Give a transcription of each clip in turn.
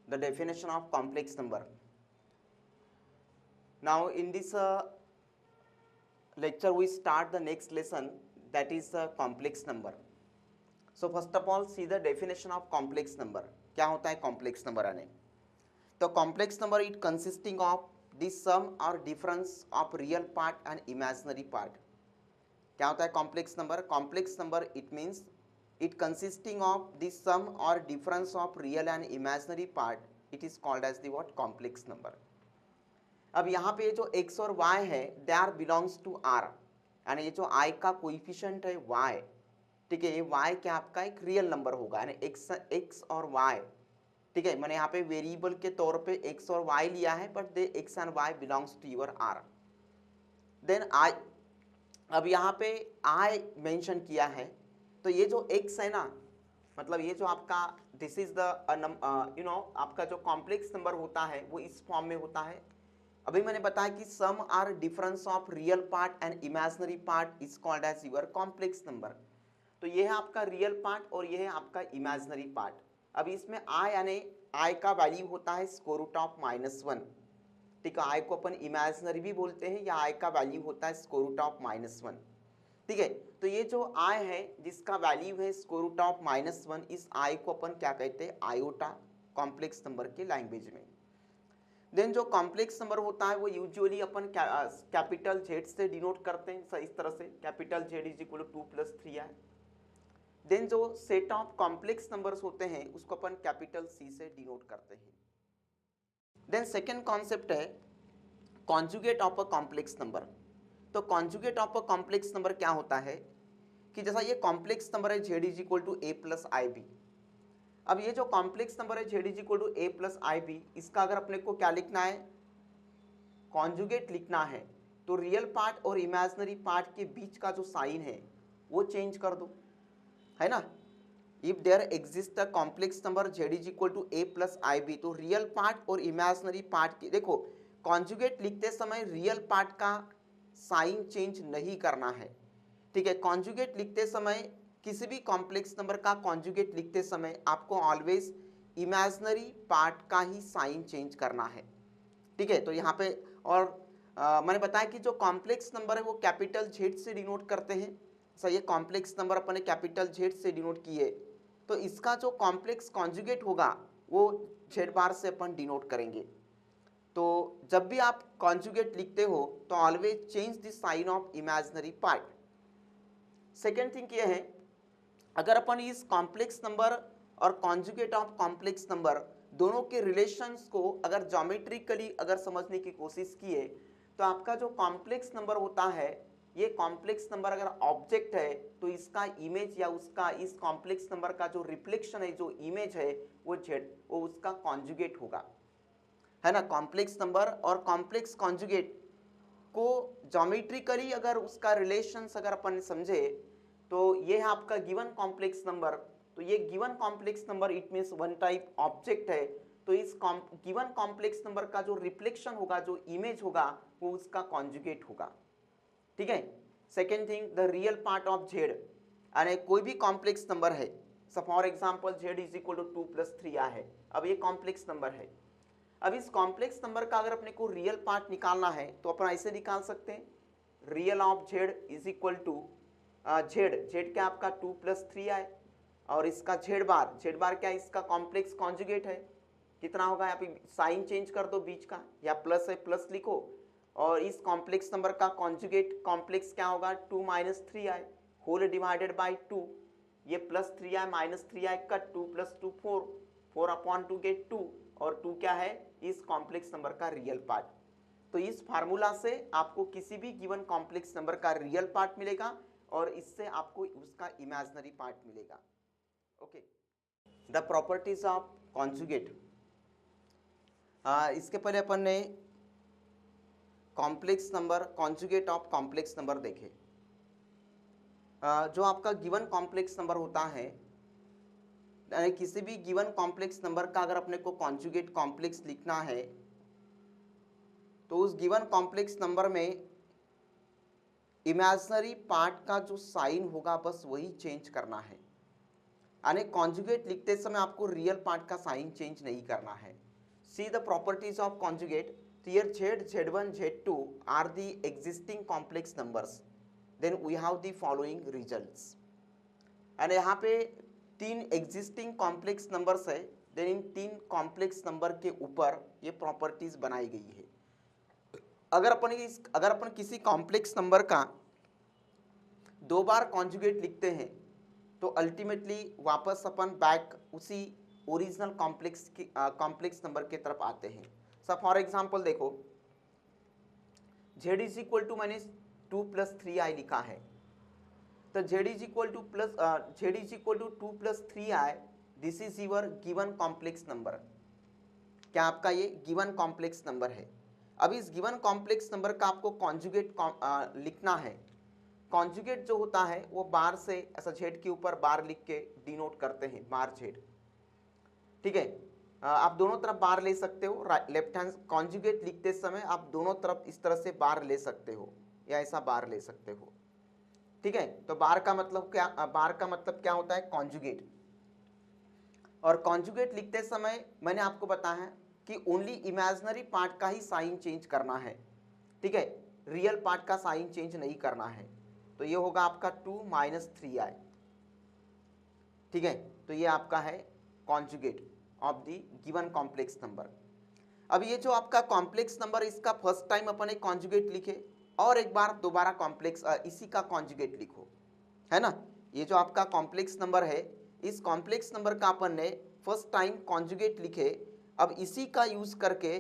the definition of complex number. Now in this lecture we start the next lesson, that is the complex number. So first of all see the definition of complex number. क्या होता है complex number यानी? तो complex number it consisting of the sum or difference of real part and imaginary part. क्या होता है complex number? Complex number it means it consisting of the sum or difference of real and imaginary part. It is called as the what? Complex number. अब यहाँ पे जो x और y है they are belongs to r, यानी ये जो i का कोइफिशिएंट है y, ठीक है, ये y क्या आपका एक रियल नंबर होगा, यानी x और y, ठीक है, मैंने यहाँ पे वेरिएबल के तौर पे x और y लिया है, but they x and y belongs to your r. Then i, अब यहाँ पे i मेंशन किया है, तो ये जो x है ना, मतलब ये जो आपका this is the you know आपका जो कॉम्प्लेक्स नंबर होता है वो इस फॉर्म में होता है. अभी मैंने बताया कि sum are difference of real part and imaginary part is called as your complex number. तो ये है आपका रियल पार्ट और ये है आपका इमेजिनरी पार्ट. अब इसमें आई यानी आई का वैल्यू होता है स्क्वायर रूट ऑफ -1, ठीक है, आई को अपन इमेजिनरी भी बोलते हैं या आई का वैल्यू होता है स्क्वायर रूट ऑफ -1, ठीक है. तो ये जो आई है जिसका वैल्यू है स्क्वायर रूट ऑफ -1, इस आई को अपन क्या कहते हैं? आयोटा, कॉम्प्लेक्स नंबर के लैंग्वेज में. देन जो कॉम्प्लेक्स नंबर होता है वो यूजुअली अपन कैपिटल जेड से डिनोट करते हैं, इस तरह से capital Z is equal to 2 + 3i. Then जो सेट ऑफ कॉम्प्लेक्स नंबर्स होते हैं उसको अपन कैपिटल सी से डिनोट करते हैं. देन सेकेंड कॉन्सेप्ट है conjugate of a complex number. तो conjugate of a complex number क्या होता है कि जैसा ये कॉम्प्लेक्स नंबर है Z is equal to a + ib. अब ये जो कॉम्प्लेक्स नंबर है Z is equal to a + ib, इसका अगर अपने को क्या लिखना है? कॉन्जुगेट लिखना है, तो रियल पार्ट और इमेजिनरी पार्ट के बीच का जो साइन है वो चेंज कर दो, है ना. If there exist a complex number Z is equal to a + ib, तो रियल पार्ट और इमेजिनरी पार्ट की, देखो कॉन्जुगेट लिखते समय रियल पार्ट का साइन चेंज नहीं करना है, ठीक है. कॉन्जुगेट लिखते समय किसी भी कॉम्प्लेक्स नंबर का कॉन्जुगेट लिखते समय आपको ऑलवेज इमेजिनरी पार्ट का ही साइन चेंज करना है, ठीक है. तो यहाँ पे और मैंने बताया कि जो कॉम्प्लेक्स नंबर है वो कैपिटल जेड से डिनोट करते हैं. सही है, कॉम्प्लेक्स नंबर अपने कैपिटल जेड से डिनोट किए, तो इसका जो कॉम्प्लेक्स कॉन्जुगेट होगा वो जेड बार से अपन डिनोट करेंगे. तो जब भी आप कॉन्जुगेट लिखते हो तो always change the sign of imaginary part. Second thing ये है, अगर अपन इस कॉम्प्लेक्स नंबर और कॉन्जुगेट ऑफ कॉम्प्लेक्स नंबर दोनों के रिलेशंस को अगर ज्योमेट्रिकली अगर समझने की कोशिश किए, तो आपका जो कॉम्प्लेक्स नंबर होता है, ये कॉम्प्लेक्स नंबर अगर ऑब्जेक्ट है तो इसका इमेज या उसका इस कॉम्प्लेक्स नंबर का जो रिफ्लेक्शन है, जो इमेज है, वो जेड, वो उसका कॉन्जुगेट होगा, है ना. कॉम्प्लेक्स नंबर और कॉम्प्लेक्स कॉन्जुगेट को ज्योमेट्रिकली अगर उसका रिलेशंस अगर अपन समझे, तो ये है आपका गिवन कॉम्प्लेक्स नंबर. तो ये given complex number it means one type object है, तो इस गिवन कॉम्प्लेक्स नंबर का जो रिफ्लेक्शन होगा, जो इमेज होगा, वो उसका कॉन्जुगेट होगा, ठीक है. Second thing, the real part of Z, यानी कोई भी कॉम्प्लेक्स नंबर है, for example Z is equal to 2 + 3i है. अब ये कॉम्प्लेक्स नंबर है. अब इस कॉम्प्लेक्स नंबर का अगर अपने को रियल पार्ट निकालना है तो अपन ऐसे निकाल सकते हैं, real of z is equal to z क्या आपका 2 + 3i, और इसका जेड बार क्या इसका कॉम्प्लेक्स कॉन्जुगेट है, कितना होगा, यहाँ पे साइन चेंज कर दो बीच का, या प्लस है प्लस लिखो, और इस कॉम्प्लेक्स नंबर का कॉन्जुगेट कॉम्प्लेक्स क्या होगा 2 - 3i होल डिवाइडेड बाई 2. ये +3i - 3i कट 2 + 2 4, 4/2 गेट 2, और 2 क्या है इस कॉम्प्लेक्स नंबर का रियल पार्ट. तो इस फार्मूला से आपको किसी भी गिवन कॉम्प्लेक्स नंबर का रियल पार्ट मिलेगा और इससे आपको उसका इमेजिनरी पार्ट मिलेगा. Okay, the properties of conjugate. इसके पहले अपन ने complex number, conjugate of complex number देखे. जो आपका गिवन कॉम्प्लेक्स नंबर होता है, यानी किसी भी गिवन कॉम्प्लेक्स नंबर का अगर अपने को कॉन्जुगेट कॉम्प्लेक्स लिखना है, तो उस गिवन कॉम्प्लेक्स नंबर में इमेजिनरी पार्ट का जो साइन होगा बस वही चेंज करना है. यानी कॉन्जुगेट लिखते समय आपको रियल पार्ट का साइन चेंज नहीं करना है। See the properties of conjugate. Here Z, Z1, Z2 are the existing complex numbers. Then we have the following results. And यहाँ पे 3 existing complex numbers है। Then इन 3 complex number के ऊपर ये properties बनाई गई है। अगर अपन किसी complex number का 2 बार conjugate लिखते हैं तो ultimately वापस अपन बैक उसी ओरिजिनल कॉम्प्लेक्स नंबर की तरफ आते हैं। फॉर एग्जाम्पल देखो, z इज इक्वल टू मैंने 2 + 3i लिखा है, तो z is equal to 2 + 3i, this is your given complex number. क्या आपका ये गिवन कॉम्प्लेक्स नंबर है। अब इस गिवन कॉम्प्लेक्स नंबर का आपको कॉन्जुगेट लिखना है। कॉन्जुगेट जो होता है वो बार से ऐसा z के ऊपर बार लिख के डिनोट करते हैं, बार z। ठीक है, आप दोनों तरफ बार ले सकते हो। लेफ्ट हैंड कॉन्जुगेट लिखते समय आप दोनों तरफ इस तरह से बार ले सकते हो या ऐसा बार ले सकते हो। ठीक है, तो बार का मतलब क्या होता है, कॉन्जुगेट। और कॉन्जुगेट लिखते समय मैंने आपको बताया है कि ओनली इमेजिनरी पार्ट का ही साइन चेंज करना है। ठीक है, रियल पार्ट का साइन चेंज नहीं करना है। तो ये होगा आपका 2 - 3i। ठीक है, तो ये आपका है conjugate of the given complex number. अब ये जो आपका कॉम्प्लेक्स नंबर, इसका फर्स्ट टाइम अपन एक कॉन्जुगेट लिखे और एक बार दोबारा कॉम्प्लेक्स इसी का कॉन्जुगेट लिखो, है ना। ये जो आपका कॉम्प्लेक्स नंबर है, इस कॉम्प्लेक्स नंबर का अपन ने फर्स्ट टाइम कॉन्जुगेट लिखे। अब इसी का यूज करके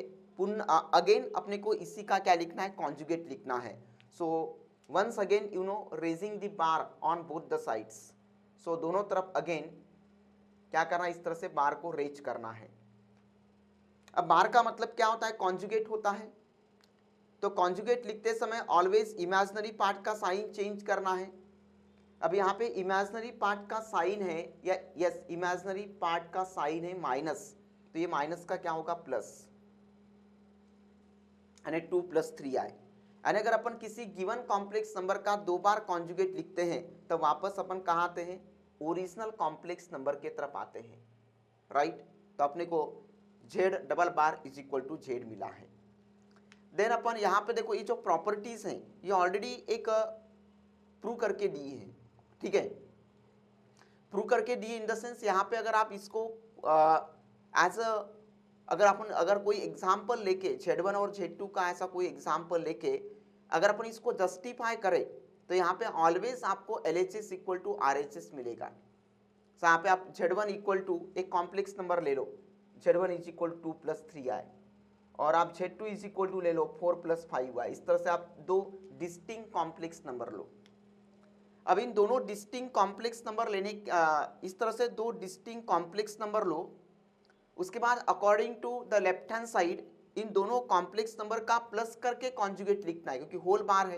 अगेन अपने को इसी का क्या लिखना है, कॉन्जुगेट लिखना है। So once again raising the bar on both the sides. So दोनों तरफ अगेन क्या करना है, इस तरह से बार को रेज करना है। अब बार का मतलब क्या होता है, कॉन्जुगेट होता है। तो कॉन्जुगेट लिखते समय ऑलवेज इमेजिनरी पार्ट का साइन चेंज करना है। अब यहाँ पे इमेजिनरी पार्ट का साइन है या यस, इमेजिनरी पार्ट का साइन है माइनस, तो ये माइनस का क्या होगा, प्लस, यानी 2 + 3i। यानी अगर अपन किसी गिवन कॉम्प्लेक्स नंबर का 2 बार कॉन्जुगेट लिखते हैं तो वापस अपन कहाँ आते हैं, ओरिजिनल कॉम्प्लेक्स नंबर के तरफ आते हैं, राइट। तो अपने को z double bar is equal to z मिला है। देन अपन यहाँ पे देखो, ये जो प्रॉपर्टीज हैं ये ऑलरेडी एक प्रूव करके दी है। ठीक है, प्रूव करके दी इन द सेंस, यहाँ पे अगर आप इसको अगर कोई एग्जाम्पल लेके Z1 और Z2 का ऐसा कोई एग्जाम्पल लेके अगर अपन इसको जस्टिफाई करें तो यहाँ पे ऑलवेज आपको LHS इक्वल टू RHS मिलेगा। तो यहाँ पे आप Z1 इक्वल टू एक कॉम्प्लेक्स नंबर ले लो, Z1 is equal to 2 + 3i, और आप Z2 इज इक्वल टू ले लो 4 + 5i। इस तरह से आप 2 डिस्टिंक्ट कॉम्प्लेक्स नंबर लो। अब इन दोनों डिस्टिंक्ट कॉम्प्लेक्स नंबर लेने इस तरह से 2 डिस्टिंक्ट कॉम्प्लेक्स नंबर लो। उसके बाद according to the left hand side इन दोनों कॉम्प्लेक्स नंबर का प्लस करके कॉन्जुगेट लिखना है, क्योंकि होल बार है।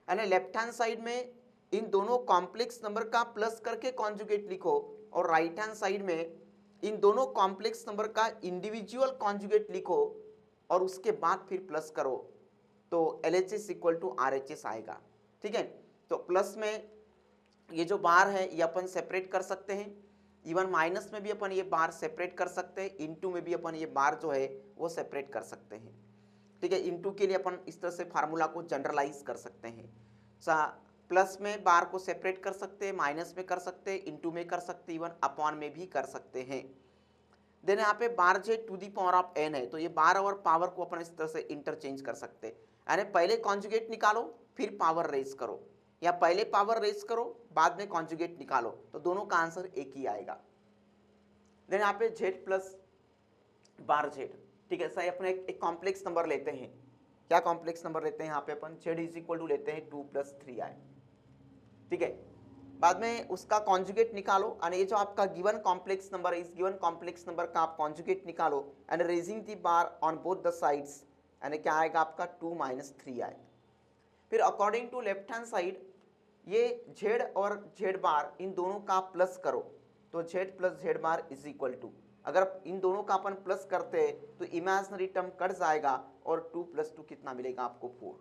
यानी लेफ्ट हैंड साइड में इन दोनों कॉम्प्लेक्स नंबर का प्लस करके कॉन्जुगेट लिखो और राइट हैंड साइड में इन दोनों कॉम्प्लेक्स नंबर का इंडिविजुअल कॉन्जुगेट लिखो और उसके बाद फिर प्लस करो, तो LHS इक्वल टू RHS आएगा। ठीक है, तो प्लस में ये जो बार है ये अपन सेपरेट कर सकते हैं, इवन माइनस में भी अपन ये बार सेपरेट कर सकते हैं, इनटू में भी अपन ये बार जो है वो सेपरेट कर सकते हैं। ठीक है, इनटू के लिए अपन इस तरह से फार्मूला को जनरलाइज कर सकते हैं। प्लस में बार को सेपरेट कर सकते हैं, माइनस में कर सकते हैं, इनटू में कर सकते हैं, इवन अपॉन में भी कर सकते हैं। देन यहाँ पे bar z to the power of n है, तो ये बार और पावर को अपन इस तरह से इंटरचेंज कर सकते हैं। यानी पहले कॉन्जुगेट निकालो फिर पावर रेज करो, या पहले पावर रेज करो बाद में कॉन्जुगेट निकालो, तो दोनों का आंसर एक ही आएगा। देन यहाँ पे z प्लस बार z। ठीक है, सही, अपने एक कॉम्प्लेक्स नंबर लेते हैं। क्या कॉम्प्लेक्स नंबर लेते हैं यहाँ पे अपन, z इज इक्वल टू लेते हैं 2 + 3i। ठीक है, बाद में उसका कॉन्जुगेट निकालो, यानी ये जो आपका गिवन कॉम्प्लेक्स नंबर है, इस गिवन कॉम्प्लेक्स नंबर का आप कॉन्जुगेट निकालो and raising the bar on both the sides, यानी क्या आएगा आपका 2 - 3i। फिर according to left hand side ये z और z बार इन दोनों का प्लस करो, तो z + z bar is equal to, अगर इन दोनों का अपन प्लस करते हैं तो इमेजिनरी टर्म कट जाएगा और 2 + 2 कितना मिलेगा आपको, 4।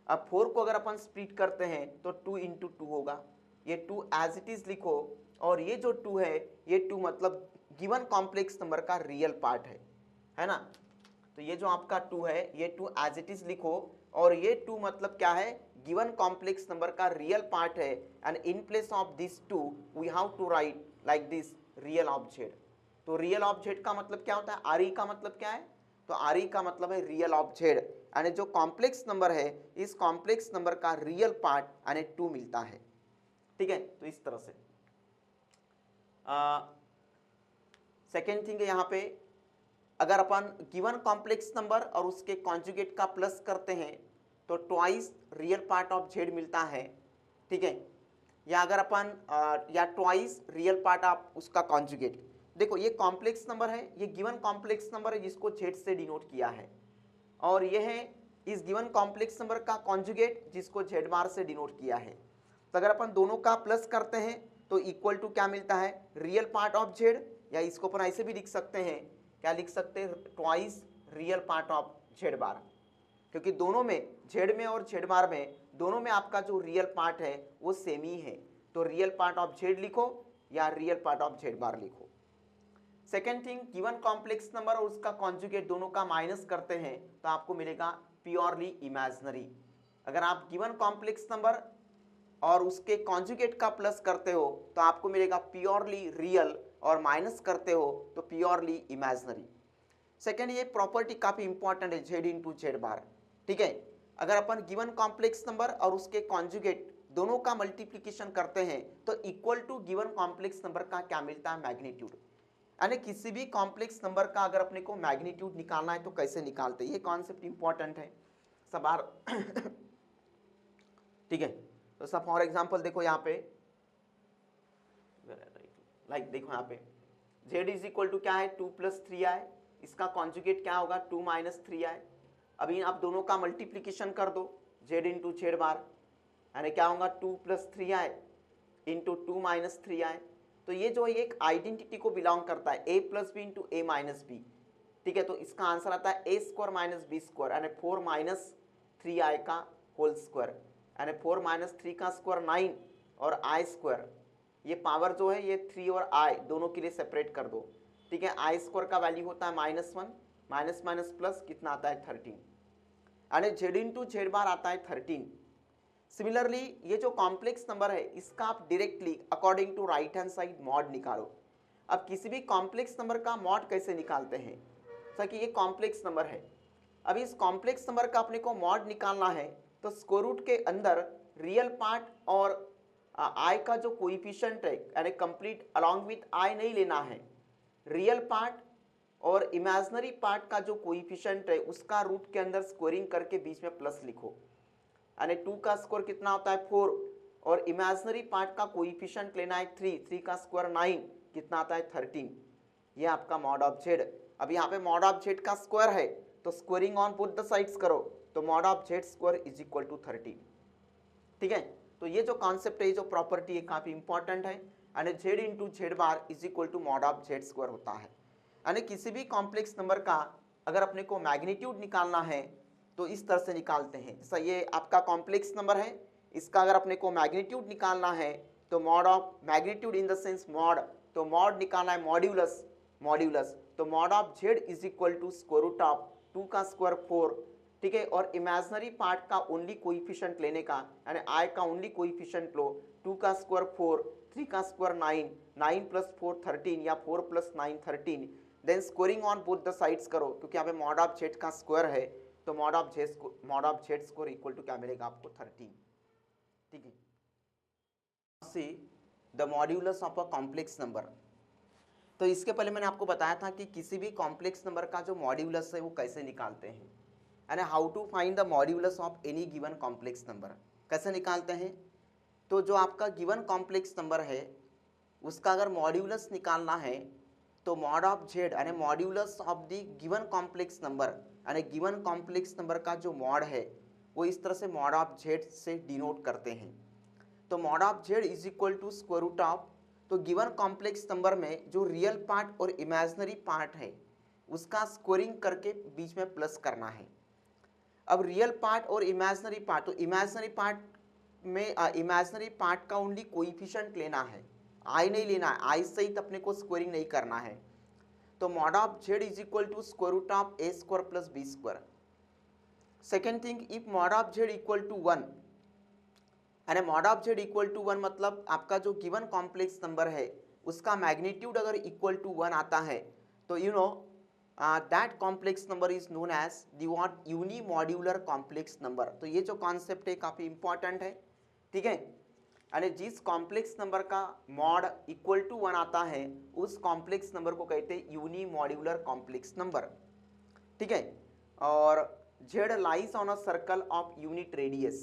अब 4 को अगर अपन स्प्लिट करते हैं तो 2 × 2 होगा, ये 2 एज इट इज लिखो, और ये जो 2 है ये 2 मतलब गिवन कॉम्प्लेक्स नंबर का रियल पार्ट है ना। तो ये जो आपका 2 है ये 2 एज इट इज लिखो, और ये 2 मतलब क्या है, गिवन कॉम्प्लेक्स नंबर का रियल पार्ट है, and in place of this 2 we have to write like this real of z. तो रियल ऑफ जेड का मतलब क्या होता है, आर ई का मतलब क्या है, तो आर ई का मतलब है रियल ऑफ जेड, यानी जो कॉम्प्लेक्स नंबर है इस कॉम्प्लेक्स नंबर का रियल पार्ट यानी 2 मिलता है। ठीक है, तो इस तरह से सेकेंड थिंग है यहाँ पे, अगर अपन गिवन कॉम्प्लेक्स नंबर और उसके कॉन्जुगेट का प्लस करते हैं तो twice real part of Z मिलता है। ठीक है, या अगर अपन या ट्वाइस रियल पार्ट ऑफ उसका कॉन्जुगेट। देखो ये कॉम्प्लेक्स नंबर है, ये गिवन कॉम्प्लेक्स नंबर है जिसको जेड से डिनोट किया है, और ये है इस गिवन कॉम्प्लेक्स नंबर का कॉन्जुगेट जिसको जेड बार से डिनोट किया है। तो अगर अपन दोनों का प्लस करते हैं तो इक्वल टू क्या मिलता है, रियल पार्ट ऑफ जेड, या इसको अपन ऐसे भी लिख सकते हैं, क्या लिख सकते हैं, twice real part of Z bar, क्योंकि दोनों में जेड में और जेड बार में दोनों में आपका जो रियल पार्ट है वो सेम ही है। तो रियल पार्ट ऑफ जेड लिखो या रियल पार्ट ऑफ जेड बार लिखो। Second thing, given complex number और उसका कॉन्जुगेट दोनों का माइनस करते हैं तो आपको मिलेगा प्योरली इमेजिनरी। अगर आप गिवन कॉम्प्लेक्स नंबर और उसके कॉन्जुगेट का प्लस करते हो तो आपको मिलेगा प्योरली रियल, और माइनस करते हो तो प्योरली इमेजिनरी। सेकेंड, ये प्रॉपर्टी काफी इंपॉर्टेंट है, जेड इंटू जेड बार। ठीक है, अगर अपन गिवन कॉम्प्लेक्स नंबर और उसके कॉन्जुगेट दोनों का मल्टीप्लीकेशन करते हैं तो equal to given complex number का क्या मिलता है, मैग्नीट्यूड। यानी किसी भी कॉम्प्लेक्स नंबर का अगर अपने को मैग्नीट्यूड निकालना है तो कैसे निकालते हैं, ये कॉन्सेप्ट इंपॉर्टेंट है सब बार। ठीक है, तो सब फॉर एग्जांपल देखो यहाँ पे, लाइक देखो यहाँ पे z इज इक्वल टू क्या है, 2 + 3i, इसका कॉन्जुगेट क्या होगा, 2 - 3i। अभी आप दोनों का मल्टीप्लीकेशन कर दो, z इंटू जेड बार, यानी क्या होगा, 2 + 3i इंटू 2 - 3i। तो ये जो एक आइडेंटिटी को बिलोंग करता है, a + b into a - b। ठीक है, तो इसका आंसर आता है a² - b², यानी 4 - 3i का होल स्क्वायर, यानी 4 - 3 का स्क्वायर 9 और i²। ये पावर जो है ये 3 और i दोनों के लिए सेपरेट कर दो। ठीक है, i² का वैल्यू होता है -1, माइनस माइनस प्लस कितना आता है 13, यानी z इंटू जेड बार आता है 13। सिमिलरली ये जो कॉम्प्लेक्स नंबर है इसका आप directly according to right hand side mod निकालो। अब किसी भी कॉम्प्लेक्स नंबर का मॉड कैसे निकालते हैं, जैसा कि ये कॉम्प्लेक्स नंबर है, अब इस कॉम्प्लेक्स नंबर का अपने को मॉड निकालना है तो स्क्वायर रूट के अंदर रियल पार्ट और आई का जो कोएफिशिएंट है यानी कंप्लीट अलोंग विथ आई नहीं लेना है, रियल पार्ट और इमेजिनरी पार्ट का जो कोएफिशिएंट है उसका रूट के अंदर स्क्वायरिंग करके बीच में प्लस लिखो, यानी 2 का स्क्वायर कितना होता है 4, और इमेजिनरी पार्ट का कोएफिशिएंट लेना है 3 का स्क्वायर 9 कितना आता है 13। ये आपका मॉड ऑफ जेड। अब यहाँ पे मॉड ऑफ जेड का स्क्वायर है तो squaring on both the sides करो, तो mod of z square is equal to 13। ठीक है, तो ये जो कॉन्सेप्ट है, ये जो प्रॉपर्टी है काफी इंपॉर्टेंट है, यानी z into z bar is equal to mod of z square होता है। यानी किसी भी कॉम्प्लेक्स नंबर का अगर अपने को मैग्नीट्यूड निकालना है तो इस तरह से निकालते हैं। जैसा ये आपका कॉम्प्लेक्स नंबर है, इसका अगर अपने को मैग्नीट्यूड निकालना है तो mod of magnitude in the sense mod, तो मॉड निकालना है मॉड्यूलस, मॉड्यूलस, तो mod of z is equal to square root of 2 का स्क्वायर 4। ठीक है, और इमेजिनरी पार्ट का ओनली कोएफिशिएंट लेने का, यानी आई का ओनली कोएफिशिएंट लो, 2 का स्क्वायर 4, 3 का स्क्वायर 9, 9 + 4 13 या 4 + 9 13, then squaring on both the sides करो, क्योंकि यहाँ पे मॉड ऑफ जेड का स्क्वायर है तो mod of z square equal to क्या मिलेगा आपको 13। ठीक है, see the modulus of a complex number. तो इसके पहले मैंने आपको बताया था कि किसी भी कॉम्प्लेक्स नंबर का जो मॉड्यूलस है वो कैसे निकालते हैं, यानी how to find the modulus of any given complex number. कैसे निकालते हैं, तो जो आपका गिवन कॉम्प्लेक्स नंबर है उसका अगर मॉड्यूलस निकालना है तो मॉड ऑफ जेड यानी modulus of the given complex number, यानी गिवन कॉम्प्लेक्स नंबर का जो मॉड है वो इस तरह से मॉड ऑफ जेड से डिनोट करते हैं। तो mod of z is equal to square root of, तो गिवन कॉम्प्लेक्स नंबर में जो रियल पार्ट और इमेजिनरी पार्ट है उसका स्क्वायरिंग करके बीच में प्लस करना है। अब रियल पार्ट और इमेजिनरी पार्ट, तो इमेजिनरी पार्ट में इमेजिनरी पार्ट का ओनली कोइफिशिएंट लेना है, आई नहीं लेना है, आई सहित अपने को स्क्वायरिंग नहीं करना है। तो mod of z is equal to square root of a square plus b square. Second thing, if mod of z equal to 1 and mod of z equal to 1 मतलब आपका जो गिवन कॉम्प्लेक्स नंबर है उसका magnitude अगर equal to 1 आता है तो you know that complex number is known as the what unimodular complex number. तो ये जो कॉन्सेप्ट है काफी इंपॉर्टेंट है, ठीक है। यानी जिस कॉम्प्लेक्स नंबर का मॉड इक्वल टू 1 आता है उस कॉम्प्लेक्स नंबर को कहते हैं यूनिमॉड्यूलर कॉम्प्लेक्स नंबर, ठीक है। और Z lies on a circle of unit radius,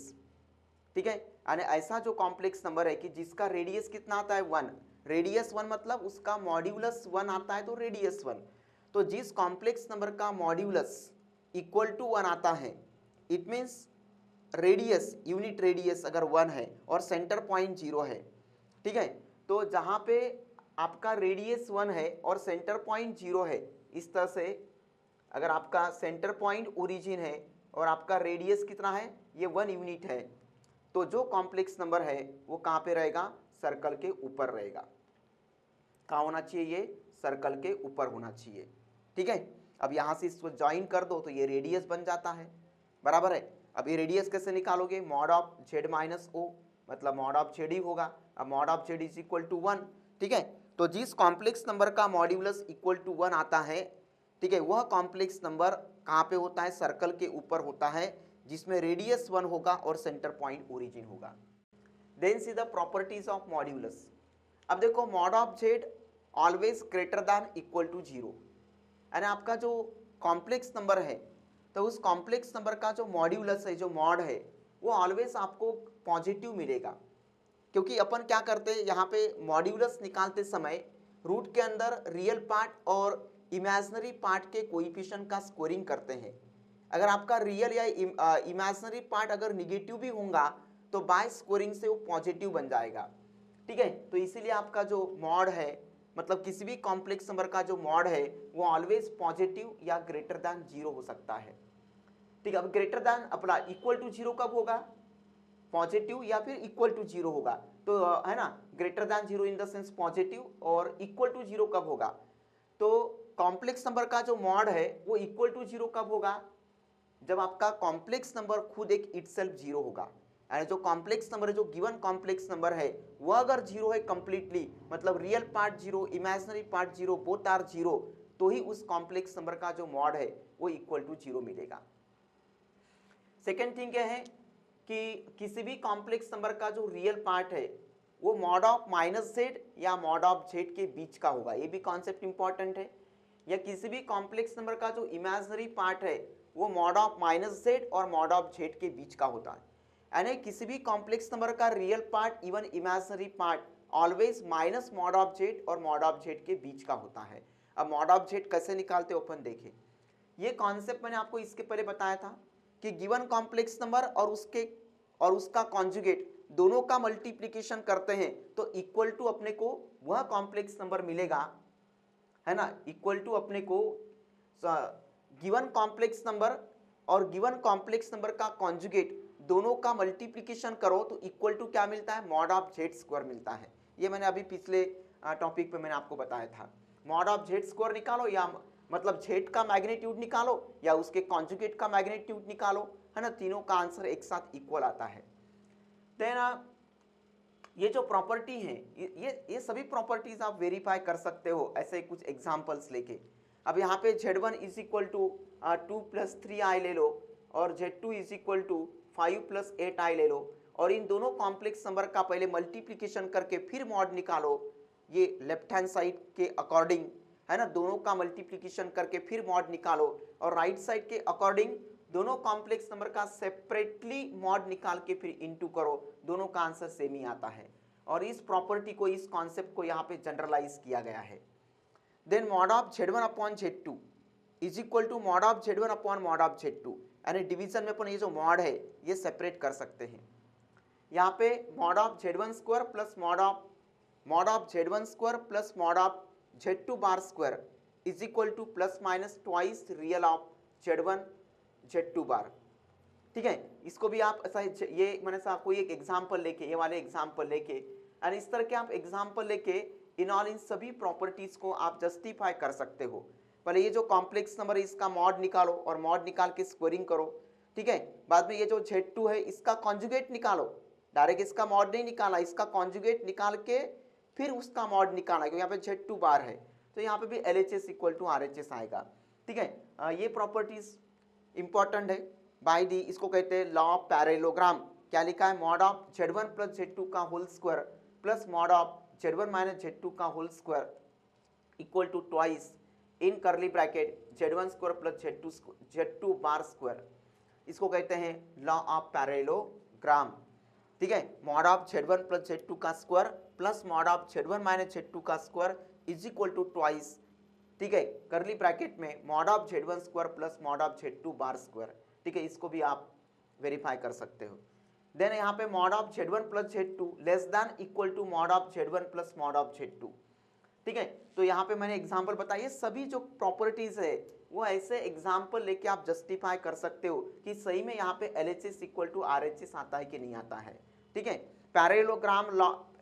ठीक है। यानी ऐसा जो कॉम्प्लेक्स नंबर है कि जिसका रेडियस कितना आता है 1, रेडियस 1 मतलब उसका मॉड्यूलस 1 आता है तो रेडियस 1। तो जिस कॉम्प्लेक्स नंबर का मॉड्यूलस इक्वल टू 1 आता है it means radius, unit radius अगर 1 है और सेंटर पॉइंट 0 है, ठीक है। तो जहाँ पे आपका रेडियस 1 है और सेंटर पॉइंट 0 है, इस तरह से अगर आपका सेंटर पॉइंट ओरिजिन है और आपका रेडियस कितना है, ये 1 यूनिट है, तो जो कॉम्प्लेक्स नंबर है वो कहाँ पे रहेगा, सर्कल के ऊपर रहेगा। कहाँ होना चाहिए, ये सर्कल के ऊपर होना चाहिए, ठीक है। अब यहाँ से इसको ज्वाइन कर दो तो ये रेडियस बन जाता है, बराबर है। अब ये रेडियस कैसे निकालोगे, mod of z minus o, मतलब मॉड ऑफ जेड ही होगा। अब mod of z is equal to 1, ठीक है। तो जिस कॉम्प्लेक्स नंबर का मॉड्यूलस इक्वल टू 1 आता है, ठीक है, वह कॉम्प्लेक्स नंबर कहाँ पे होता है, सर्कल के ऊपर होता है, जिसमें रेडियस 1 होगा और सेंटर पॉइंट ओरिजिन होगा। Then see the properties of modulus. अब देखो mod of z always greater than equal to 0, यानी आपका जो कॉम्प्लेक्स नंबर है तो उस कॉम्प्लेक्स नंबर का जो मॉड्यूलस है, जो मॉड है, वो ऑलवेज आपको पॉजिटिव मिलेगा। क्योंकि अपन क्या करते हैं यहाँ पे मॉड्यूलस निकालते समय रूट के अंदर रियल पार्ट और इमेजिनरी पार्ट के कोएफिशिएंट का स्कोरिंग करते हैं। अगर आपका रियल या इमेजिनरी पार्ट अगर निगेटिव भी होगा तो बाय स्कोरिंग से वो पॉजिटिव बन जाएगा, ठीक है। तो इसीलिए आपका जो मॉड है, मतलब किसी भी कॉम्प्लेक्स नंबर का जो मॉड है वो ऑलवेज पॉजिटिव या ग्रेटर दैन 0 हो सकता है, ठीक है। अब ग्रेटर दैन अपना इक्वल टू 0 कब होगा, पॉजिटिव या फिर इक्वल टू 0 होगा, तो है ना, greater than 0 in the sense positive, और इक्वल टू 0 कब होगा, तो कॉम्प्लेक्स नंबर का जो मॉड है वो इक्वल टू 0 कब होगा, जब आपका कॉम्प्लेक्स नंबर खुद एक इटसेल्फ 0 होगा। यानी जो कॉम्प्लेक्स नंबर है, जो गिवन कॉम्प्लेक्स नंबर है वो अगर 0 है कंप्लीटली, मतलब real part 0, imaginary part 0, both are 0, तो ही उस कॉम्प्लेक्स नंबर का जो मॉड है वो इक्वल टू 0 मिलेगा। सेकेंड थिंग क्या है कि किसी भी कॉम्प्लेक्स नंबर का जो रियल पार्ट है वो मॉड ऑफ माइनस जेड या मॉड ऑफ जेड के बीच का होगा, ये भी कॉन्सेप्ट इंपॉर्टेंट है। या किसी भी कॉम्प्लेक्स नंबर का जो इमेजिनरी पार्ट है वो मॉड ऑफ माइनस जेड और मॉड ऑफ जेड के बीच का होता है। यानी किसी भी कॉम्प्लेक्स नंबर का real part even imaginary part always minus mod of Z और मॉड ऑफ जेड के बीच का होता है। अब मॉड ऑफ जेड कैसे निकालते हो अपन देखें। ये कॉन्सेप्ट मैंने आपको इसके पहले बताया था कि गिवन कॉम्प्लेक्स नंबर और उसका कॉन्जुगेट दोनों का मल्टीप्लिकेशन करते हैं तो इक्वल टू अपने को वह कॉम्प्लेक्स नंबर मिलेगा, है ना, इक्वल टू अपने को गिवन कॉम्प्लेक्स नंबर और गिवन कॉम्प्लेक्स नंबर का कॉन्जुगेट दोनों का मल्टीप्लिकेशन करो तो इक्वल टू क्या मिलता है, मॉड ऑफ जेड स्क्वायर मिलता है। ये मैंने अभी पिछले टॉपिक पे मैंने आपको बताया था। मॉड ऑफ जेड स्क्वायर निकालो, या मतलब जेड का मैग्नीट्यूड निकालो या उसके कॉन्जुगेट का मैग्नीट्यूड निकालो, है ना, तीनों का आंसर एक साथ इक्वल आता है। देन ये जो प्रॉपर्टी है ये सभी प्रॉपर्टीज आप वेरीफाई कर सकते हो ऐसे कुछ एग्जांपल्स लेके। अब यहाँ पे Z1 is equal to 2 + 3i ले लो और Z2 is equal to 5 + 8i ले लो, और इन दोनों कॉम्प्लेक्स नंबर का पहले मल्टीप्लिकेशन करके फिर मॉड निकालो, ये लेफ्ट हैंड साइड के अकॉर्डिंग, है ना, दोनों का मल्टीप्लिकेशन करके फिर मॉड निकालो, और राइट साइड के अकॉर्डिंग दोनों कॉम्प्लेक्स नंबर का सेपरेटली मॉड निकाल के फिर इनटू करो, दोनों का आंसर सेम ही आता है। और इस प्रॉपर्टी को, इस कॉन्सेप्ट को यहाँ पे जनरलाइज किया गया है। Then mod of Z1 upon Z2 is equal to mod of Z1 upon mod of Z2, यानी डिवीजन में अपन ये जो मॉड है ये सेपरेट कर सकते हैं। यहाँ पे mod of Z1 square plus mod of Z1 square plus mod of Z2 bar square is equal to plus minus twice real of Z1 Z2 बार, ठीक है, इसको भी आप ऐसा ये मैंने से आपको एक एग्जाम्पल लेके, ये वाले एग्जाम्पल लेके एंड इस तरह के आप एग्जाम्पल लेके इन सभी प्रॉपर्टीज को आप जस्टिफाई कर सकते हो। पहले ये जो कॉम्प्लेक्स नंबर है इसका मॉड निकालो और मॉड निकाल के स्क्वायरिंग करो, ठीक है। बाद में ये जो Z2 है इसका कॉन्जुगेट निकालो, डायरेक्ट इसका मॉड नहीं निकाला, इसका कॉन्जुगेट निकाल के फिर उसका मॉड निकाला, क्योंकि यहाँ पे Z2 बार है तो यहाँ पे भी LHS इक्वल टू RHS आएगा, ठीक है। ये प्रॉपर्टीज इंपॉर्टेंट है बाय दी, इसको कहते हैं लॉ ऑफ पैरेललोग्राम। क्या लिखा है, mod of Z1 plus Z2 का whole square plus mod of Z1 minus Z2 का whole square equal to twice in curly bracket Z1 square plus Z2 bar square, इसको कहते हैं लॉ ऑफ पैरेललोग्राम, ठीक है। Mod of Z1 plus Z2 का square plus mod of Z1 minus Z2 का square is equal to twice, ठीक है, curly bracket में mod of Z1 square plus mod of Z2 bar square, ठीक है। इसको भी आप वेरीफाई कर सकते हो। देन यहाँ पे mod of Z1 plus Z2 less than equal to mod of Z1 plus mod of Z2, ठीक है। तो यहाँ पे मैंने एग्जांपल बताइए, सभी जो प्रॉपर्टीज है वो ऐसे एग्जांपल लेके आप जस्टिफाई कर सकते हो कि सही में यहाँ पे LHS इक्वल टू RHS आता है कि नहीं आता है, ठीक है। पैरेललोग्राम,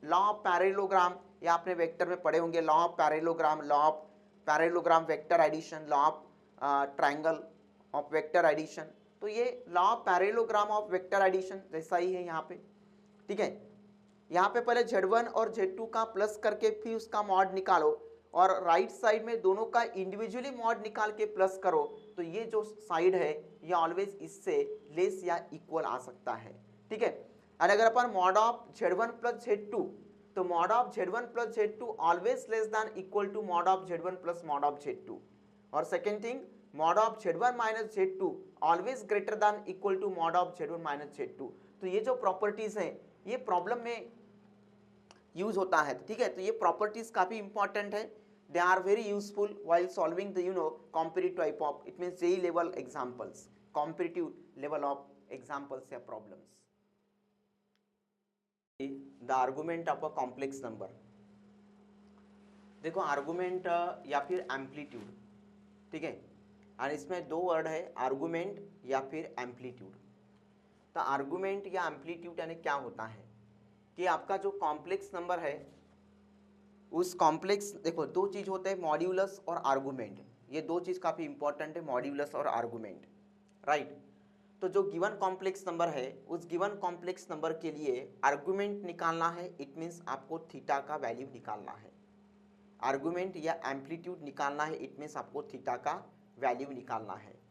लॉ ऑफ पैरेललोग्राम, ये आपने वेक्टर में पढ़े होंगे, law of parallelogram, law of parallelogram vector addition, law of triangle of vector addition, तो ये law of parallelogram of vector addition जैसा ही है यहाँ पे, ठीक है। यहाँ पे पहले Z1 और Z2 का प्लस करके फिर उसका मॉड निकालो और राइट साइड में दोनों का इंडिविजुअली मॉड निकाल के प्लस करो, तो ये जो साइड है ये ऑलवेज इससे लेस या इक्वल आ सकता है, ठीक है। और अगर अपन mod of Z1 plus Z2, तो mod of Z1 plus Z2 always less than equal to mod of Z1 plus mod of Z2, और second thing mod of Z1 minus Z2 always greater than equal to mod of Z1 minus Z2। तो ये जो properties हैं ये problem में use होता है, ठीक है। तो ये प्रॉपर्टीज काफी इंपॉर्टेंट है, they are very useful while solving the competitive type of, it means JEE level examples, competitive level of examples या problems. The argument of a complex number, देखो आर्गुमेंट या फिर एम्पलीट्यूड, ठीक है, और इसमें दो वर्ड है, आर्गुमेंट या फिर एम्पलीट्यूड। तो आर्गुमेंट या एम्पलीट्यूड यानी क्या होता है कि आपका जो कॉम्प्लेक्स नंबर है उस कॉम्प्लेक्स, देखो दो चीज होते हैं, मॉड्यूलस और आर्गुमेंट, ये दो चीज काफी इंपॉर्टेंट है, मॉड्यूलस और आर्गुमेंट, राइट। तो जो गिवन कॉम्प्लेक्स नंबर है उस गिवन कॉम्प्लेक्स नंबर के लिए आर्गुमेंट निकालना है, इट मीन्स आपको थीटा का वैल्यू निकालना है। आर्गुमेंट या एम्पलीट्यूड निकालना है, इट मीन्स आपको थीटा का वैल्यू निकालना है।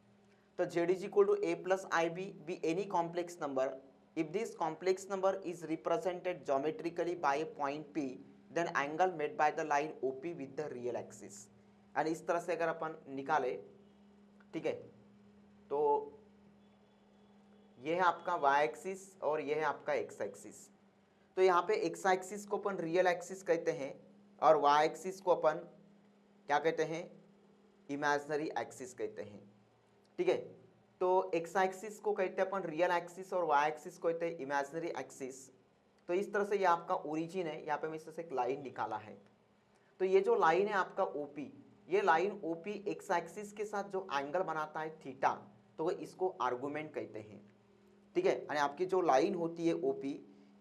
तो Z is equal to A plus IB be any complex number if this complex number is represented geometrically by a point P then angle made by the line OP with the real axis। and इस तरह से अगर अपन निकाले, ठीक है, तो ये है आपका y एक्सिस और ये है आपका x एक्सिस। तो यहाँ पे x एक्सिस को अपन रियल एक्सिस कहते हैं और y एक्सिस को अपन क्या कहते हैं, इमेजिनरी एक्सिस कहते हैं, ठीक है। तो एक्स एक्सिस को कहते हैं अपन रियल एक्सिस और वाई एक्सिस को कहते हैं इमेजिनरी एक्सिस। तो इस तरह से ये आपका ओरिजिन है, यहाँ पे मैं इस तरह से एक लाइन निकाला है। तो ये जो लाइन है आपका ओपी, ये लाइन ओपी एक्स एक्सिस के साथ जो एंगल बनाता है थीटा, तो इसको आर्गुमेंट कहते हैं, ठीक है। यानी आपकी जो लाइन होती है ओपी,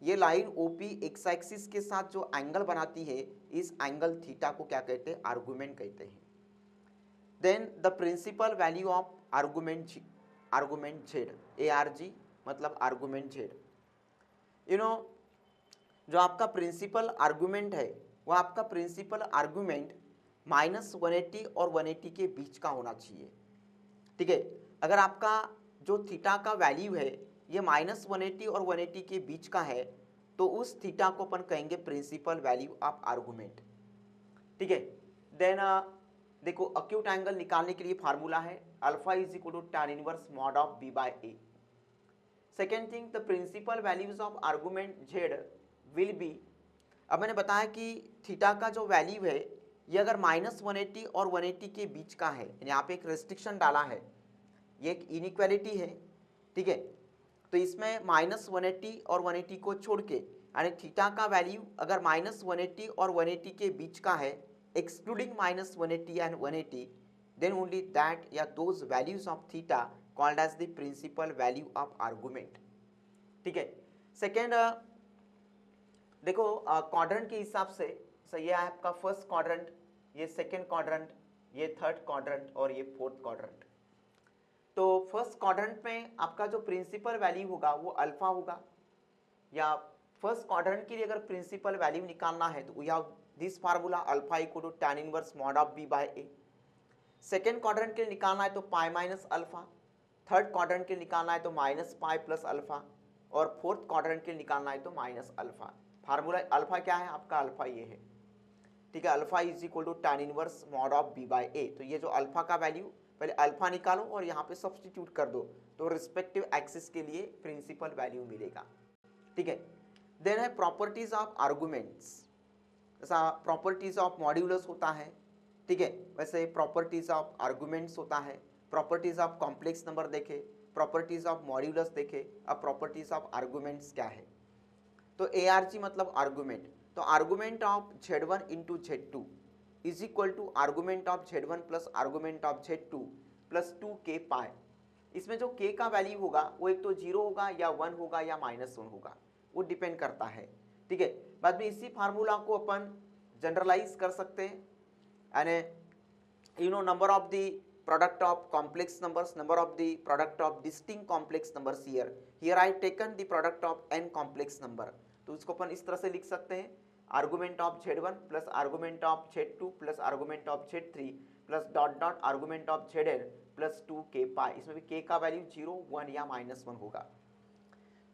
ये लाइन ओपी एक्स एक्सिस के साथ जो एंगल बनाती है, इस एंगल थीटा को क्या कहते हैं, आर्गुमेंट कहते हैं। Then the principal value of argument Z, ARG मतलब आर्गुमेंट Z, जो आपका प्रिंसिपल आर्गुमेंट है वो आपका प्रिंसिपल आर्गुमेंट -180 और 180 के बीच का होना चाहिए, ठीक है। अगर आपका जो थीटा का वैल्यू है ये -180 और 180 के बीच का है तो उस थीटा को अपन कहेंगे प्रिंसिपल वैल्यू ऑफ आर्गुमेंट, ठीक है। देन देखो अक्यूट एंगल निकालने के लिए फार्मूला है alpha is equal to tan inverse mod of B by A। Second thing, the principal values of argument Z will be, अब मैंने बताया कि थीटा का जो वैल्यू है ये अगर -180 और 180 के बीच का है, यहाँ पे एक रेस्ट्रिक्शन डाला है, ये एक इनइक्वालिटी है, ठीक है। तो इसमें -180 और 180 को छोड़ के यानी थीटा का वैल्यू अगर -180 और 180 के बीच का है, excluding -180 and 180, then only that या those values of theta called as the principal value of argument. ठीक है। सेकेंड देखो क्वाड्रेंट के हिसाब से, ये है आपका फर्स्ट क्वाड्रेंट, ये सेकेंड क्वाड्रेंट, ये थर्ड क्वाड्रेंट और ये फोर्थ क्वाड्रेंट। तो फर्स्ट क्वाड्रेंट में आपका जो प्रिंसिपल वैल्यू होगा वो अल्फा होगा, या फर्स्ट क्वाड्रेंट के लिए अगर प्रिंसिपल वैल्यू निकालना है तो we have this formula alpha equal to tan inverse mod of b by a। Second quadrant के लिए निकालना है तो pi minus alpha, third quadrant के लिए निकालना है तो माइनस पाई प्लस अल्फा, और फोर्थ क्वाड्रेंट के लिए निकालना है तो माइनस अल्फा। फार्मूला अल्फा क्या है आपका, अल्फा ये है। ठीक है, alpha is equal to tan inverse mod of b by a। तो ये जो अल्फा का वैल्यू, पहले अल्फा निकालो और यहाँ पे सब्स्टिट्यूट कर दो तो रिस्पेक्टिव एक्सिस के लिए प्रिंसिपल वैल्यू मिलेगा। ठीक है। देन है प्रॉपर्टीज ऑफ आर्गुमेंट्स, जैसा प्रॉपर्टीज ऑफ मॉड्यूलस होता है, ठीक है, वैसे प्रॉपर्टीज ऑफ आर्गुमेंट्स होता है। प्रॉपर्टीज ऑफ कॉम्प्लेक्स नंबर देखे, प्रॉपर्टीज ऑफ मॉड्यूलस देखे, अब प्रॉपर्टीज ऑफ आर्गुमेंट्स क्या है। तो ARG मतलब आर्गुमेंट, तो argument of Z1 into Z2 is equal to argument of Z1 plus argument of Z2 plus 2k pi. इसमें जो k का वैल्यू होगा वो एक तो 0 होगा या 1 होगा या -1 होगा, वो डिपेंड करता है। ठीक है, बाद में इसी फार्मूला को अपन जनरलाइज कर सकते हैं, यानी number of the product of complex numbers, number of the product of distinct complex numbers. Here I taken the product of n complex number, तो इसको अपन इस तरह से लिख सकते हैं, argument of Z1 plus argument of Z2 plus argument of Z3 plus dot dot argument of Zn plus 2k pi. इसमें भी k का वैल्यू 0, 1 या -1 होगा।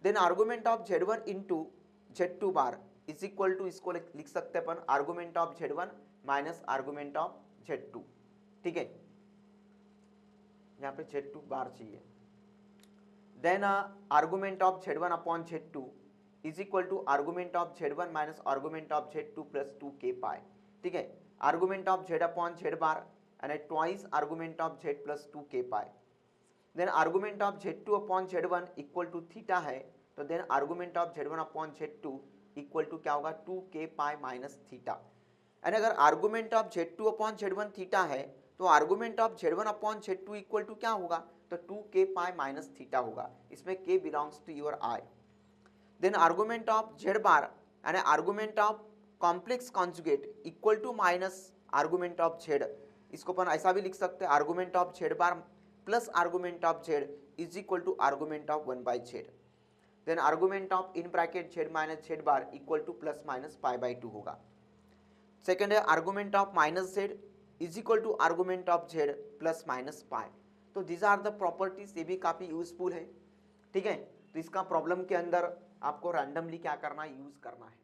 Then argument of Z1 into Z2 bar is equal to, इसको लिख सकते हैं अपन argument of Z1 minus argument of Z2। ठीक है, यहाँ पे Z2 बार चाहिए। Then argument of Z1 upon Z2 is equal to argument of Z1 minus argument of Z2 plus 2k pi. ठीक है, argument of Z upon Z bar and twice argument of Z plus 2k pi. Then argument of Z2 upon Z1 equal to theta है, तो then argument of Z1 upon Z2 equal to क्या होगा, 2k pi minus theta. And अगर argument of Z2 upon Z1 theta है तो argument of Z1 upon Z2 equal to क्या होगा, तो 2k पाई माइनस थीटा होगा। इसमें k belongs to your I। Then argument of Z bar and argument of complex conjugate equal to minus argument of Z। इसको अपन ऐसा भी लिख सकते हैं, argument of Z bar plus argument of Z is equal to argument of 1 by Z। Then argument of in bracket Z minus Z bar equal to plus minus pi by 2 होगा। Second है argument of minus Z is equal to argument of Z plus minus pi. तो this are the properties, ये भी काफ़ी useful है। ठीक है, तो इसका प्रॉब्लम के अंदर आपको रैंडमली क्या करना है, यूज करना है।